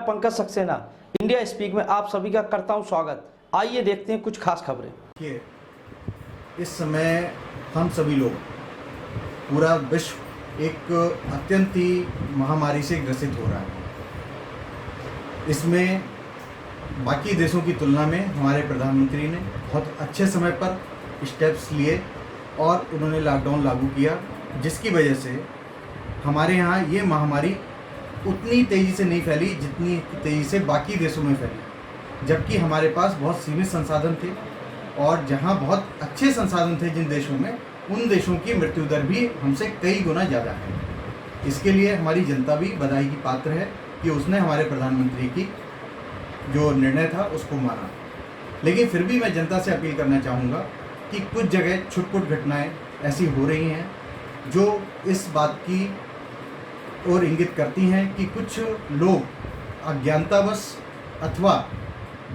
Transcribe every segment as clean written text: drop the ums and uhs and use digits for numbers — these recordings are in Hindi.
पंकज सक्सेना, इंडिया स्पीक में आप सभी का करता हूं स्वागत। आइए देखते हैं कुछ खास खबरें। इस समय हम सभी लोग, पूरा विश्व एक अत्यंत ही महामारी से ग्रसित हो रहा है। इसमें बाकी देशों की तुलना में हमारे प्रधानमंत्री ने बहुत अच्छे समय पर स्टेप्स लिए और उन्होंने लॉकडाउन लागू किया, जिसकी वजह से हमारे यहाँ ये महामारी उतनी तेज़ी से नहीं फैली जितनी तेज़ी से बाकी देशों में फैली। जबकि हमारे पास बहुत सीमित संसाधन थे और जहाँ बहुत अच्छे संसाधन थे जिन देशों में, उन देशों की मृत्यु दर भी हमसे कई गुना ज़्यादा है। इसके लिए हमारी जनता भी बधाई की पात्र है कि उसने हमारे प्रधानमंत्री की जो निर्णय था उसको माना। लेकिन फिर भी मैं जनता से अपील करना चाहूँगा कि कुछ जगह छुटपुट घटनाएं ऐसी हो रही हैं जो इस बात की ओर इंगित करती हैं कि कुछ लोग अज्ञानतावश अथवा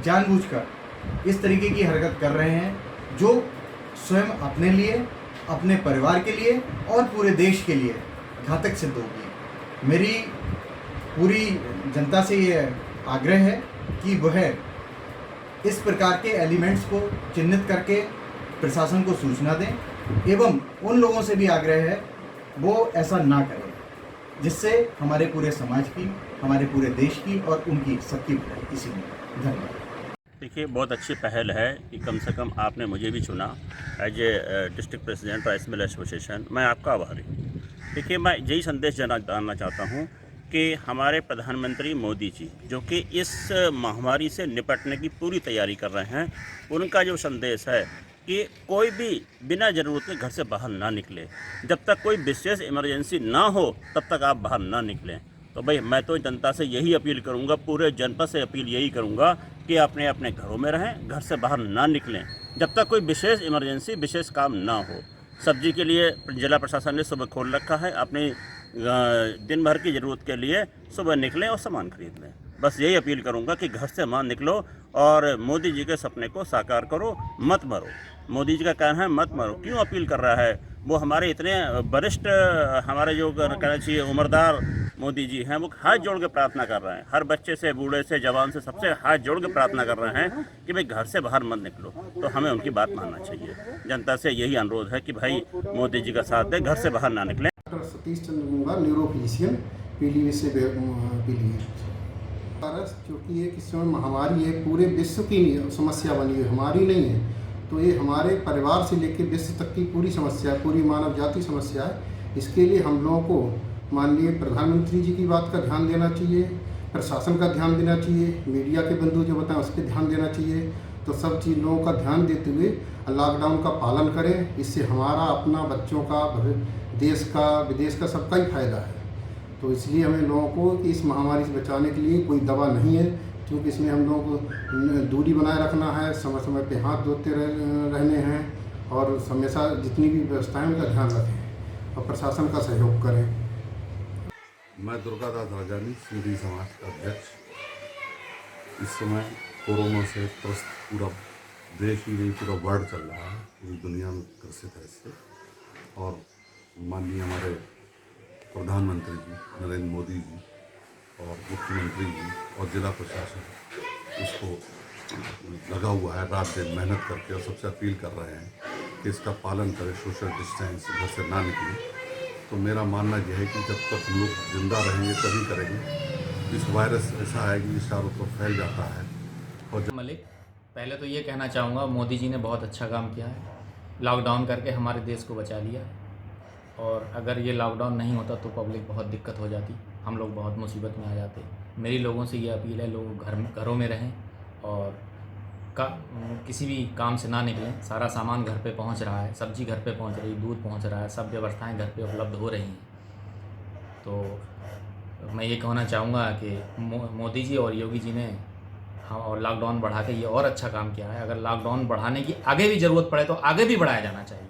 जानबूझकर इस तरीके की हरकत कर रहे हैं जो स्वयं अपने लिए, अपने परिवार के लिए और पूरे देश के लिए घातक सिद्ध होगी। मेरी पूरी जनता से ये आग्रह है कि वह इस प्रकार के एलिमेंट्स को चिन्हित करके प्रशासन को सूचना दें, एवं उन लोगों से भी आग्रह है वो ऐसा ना करें, जिससे हमारे पूरे समाज की, हमारे पूरे देश की और उनकी सबकी भलाई। इसी में धन्यवाद। देखिए, बहुत अच्छी पहल है कि कम से कम आपने मुझे भी चुना as a district president rice mill association. मैं आपका आभारी हूँ। देखिए, मैं यही संदेश डालना चाहता हूँ कि हमारे प्रधानमंत्री मोदी जी, जो कि इस महामारी से निपटने की पूरी तैयारी कर रहे हैं, उनका जो संदेश है कि कोई भी बिना ज़रूरत के घर से बाहर ना निकले। जब तक कोई विशेष इमरजेंसी ना हो तब तक आप बाहर ना निकलें। तो भाई, मैं तो जनता से यही अपील करूंगा, पूरे जनपद से अपील यही करूंगा कि अपने अपने घरों में रहें, घर से बाहर ना निकलें जब तक कोई विशेष इमरजेंसी, विशेष काम ना हो। सब्जी के लिए जिला प्रशासन ने सुबह खोल रखा है, अपनी दिन भर की ज़रूरत के लिए सुबह निकलें और सामान खरीद लें। बस यही अपील करूंगा कि घर से मत निकलो और मोदी जी के सपने को साकार करो, मत मरो। मोदी जी का कहना है मत मरो। क्यों अपील कर रहा है? वो हमारे इतने वरिष्ठ, हमारे जो कहना चाहिए उम्रदार मोदी जी हैं, वो हाथ जोड़ के प्रार्थना कर रहे हैं। हर बच्चे से, बूढ़े से, जवान से, सबसे हाथ जोड़ के प्रार्थना कर रहे हैं कि भाई घर से बाहर मत निकलो। तो हमें उनकी बात मानना चाहिए। जनता से यही अनुरोध है कि भाई मोदी जी का साथ दें, घर से बाहर ना निकलें। डॉक्टर सतीश चंद्र गंगा, न्यूरोफिजिशियन, पीलीभीत से पीलीभीत। क्योंकि ये इस समय महामारी है, पूरे विश्व की समस्या बनी है, हमारी नहीं है। तो ये हमारे परिवार से लेकर विश्व तक की पूरी समस्या है, पूरी मानव जाति समस्या है। इसके लिए हम लोगों को माननीय प्रधानमंत्री जी की बात का ध्यान देना चाहिए, प्रशासन का ध्यान देना चाहिए, मीडिया के बंधु जो बताएं उस पर ध्यान देना चाहिए। तो सब चीज़ लोगों का ध्यान देते हुए लॉकडाउन का पालन करें। इससे हमारा, अपना, बच्चों का, देश का, विदेश का सबका ही फायदा है। तो इसलिए हमें लोगों को कि इस महामारी से बचाने के लिए कोई दवा नहीं है, क्योंकि इसमें हम लोगों को दूरी बनाए रखना है, समय समय पे हाथ धोते रहने हैं और हमेशा जितनी भी व्यवस्थाएं उनका ध्यान रखें और प्रशासन का सहयोग करें। मैं दुर्गादास राजानी, सिंधी समाज का अध्यक्ष। इस समय कोरोना से त्रस्त पूरा देश ही नहीं, पूरा वर्ल्ड चल रहा है, पूरी दुनिया में ग्रसित है इससे। और माननीय हमारे प्रधानमंत्री जी नरेंद्र मोदी जी और मुख्यमंत्री जी और जिला प्रशासन उसको लगा हुआ है, रात दिन मेहनत करके, और सबसे अपील कर रहे हैं कि इसका पालन करें, सोशल डिस्टेंस, घर से ना निकलें। तो मेरा मानना यह है कि जब तक हम लोग जिंदा रहेंगे तभी करेंगे। इस वायरस ऐसा है कि चारों तरफ फैल जाता है। और मलिक, पहले तो ये कहना चाहूँगा, मोदी जी ने बहुत अच्छा काम किया है, लॉकडाउन करके हमारे देश को बचा लिया। और अगर ये लॉकडाउन नहीं होता तो पब्लिक बहुत दिक्कत हो जाती, हम लोग बहुत मुसीबत में आ जाते। मेरी लोगों से ये अपील है, लोग घरों में रहें और किसी भी काम से ना निकलें। सारा सामान घर पे पहुंच रहा है, सब्जी घर पे पहुंच रही, दूध पहुंच रहा है, सब व्यवस्थाएं घर पे उपलब्ध हो रही हैं। तो मैं ये कहना चाहूँगा कि मोदी जी और योगी जी ने और लॉकडाउन बढ़ा के ये और अच्छा काम किया है। अगर लॉकडाउन बढ़ाने की आगे भी ज़रूरत पड़े तो आगे भी बढ़ाया जाना चाहिए।